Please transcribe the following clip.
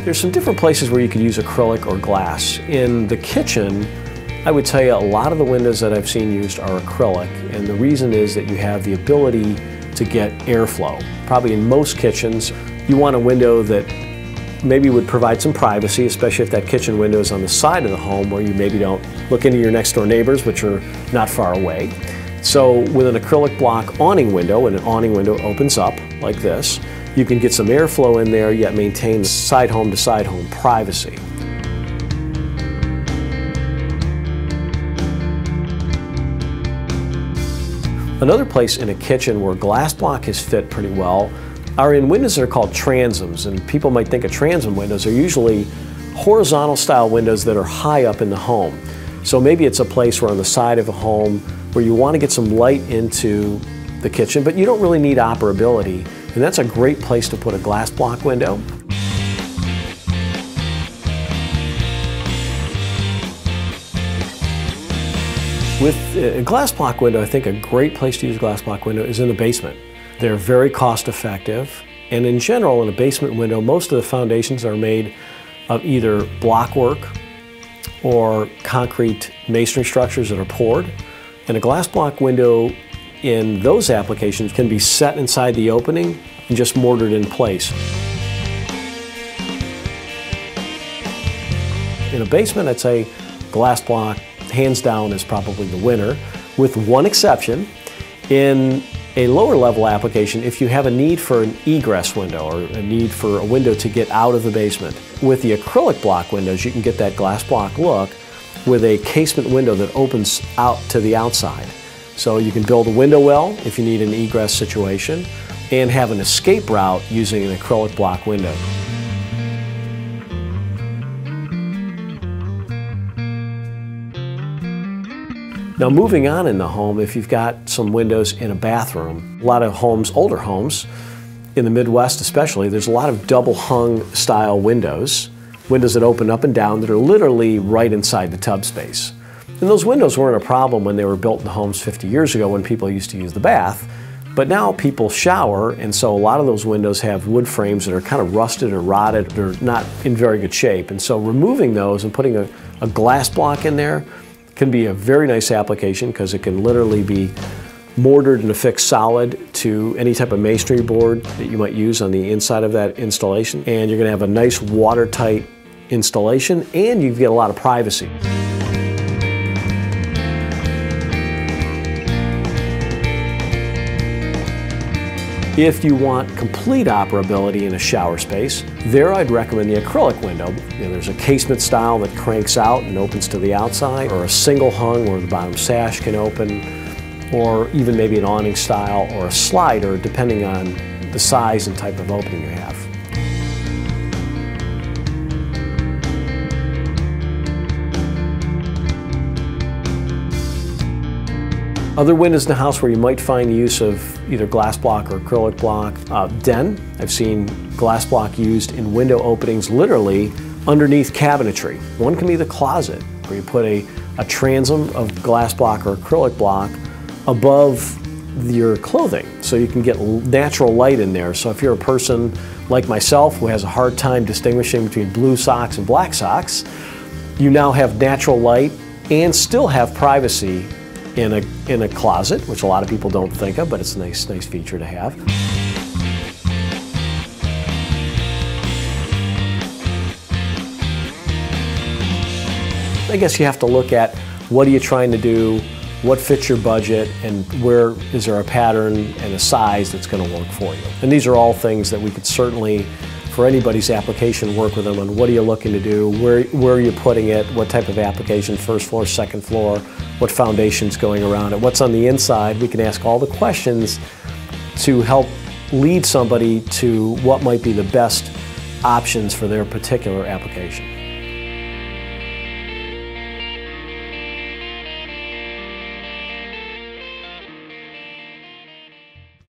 There's some different places where you could use acrylic or glass. In the kitchen, I would tell you a lot of the windows that I've seen used are acrylic, and the reason is that you have the ability to get airflow. Probably in most kitchens, you want a window that maybe would provide some privacy, especially if that kitchen window is on the side of the home where you maybe don't look into your next door neighbors, which are not far away. So with an acrylic block awning window, and an awning window opens up like this, you can get some airflow in there yet maintain side home to side home privacy. Another place in a kitchen where glass block has fit pretty well are in windows that are called transoms, and people might think of transom windows are usually horizontal style windows that are high up in the home. So maybe it's a place where on the side of a home where you want to get some light into the kitchen, but you don't really need operability, and that's a great place to put a glass block window. With a glass block window, I think a great place to use a glass block window is in the basement. They're very cost effective, and in general in a basement window most of the foundations are made of either block work or concrete masonry structures that are poured. And a glass block window in those applications can be set inside the opening and just mortared in place. In a basement, I'd say glass block hands down is probably the winner, with one exception. In a lower level application, if you have a need for an egress window or a need for a window to get out of the basement, with the acrylic block windows you can get that glass block look with a casement window that opens out to the outside. So you can build a window well if you need an egress situation and have an escape route using an acrylic block window. Now moving on in the home, if you've got some windows in a bathroom, a lot of homes, older homes, in the Midwest especially, there's a lot of double hung style windows that open up and down that are literally right inside the tub space. And those windows weren't a problem when they were built in the homes 50 years ago when people used to use the bath, but now people shower, and so a lot of those windows have wood frames that are kind of rusted or rotted, they're not in very good shape. And so removing those and putting a glass block in there can be a very nice application because it can literally be mortared and affixed solid to any type of masonry board that you might use on the inside of that installation. And you're going to have a nice watertight installation and you get a lot of privacy. If you want complete operability in a shower space, there I'd recommend the acrylic window. There's a casement style that cranks out and opens to the outside, or a single hung where the bottom sash can open, or even maybe an awning style or a slider depending on the size and type of opening you have. Other windows in the house where you might find the use of either glass block or acrylic block. Den, I've seen glass block used in window openings literally underneath cabinetry. One can be the closet, where you put a transom of glass block or acrylic block above your clothing so you can get natural light in there. So if you're a person like myself who has a hard time distinguishing between blue socks and black socks, you now have natural light and still have privacy in a closet, which a lot of people don't think of, but it's a nice feature to have. I guess you have to look at what are you trying to do, what fits your budget, and where is there a pattern and a size that's going to work for you. And these are all things that we could certainly, for anybody's application, work with them on what are you looking to do, where are you putting it, what type of application, first floor, second floor, what foundation's going around it, what's on the inside. We can ask all the questions to help lead somebody to what might be the best options for their particular application.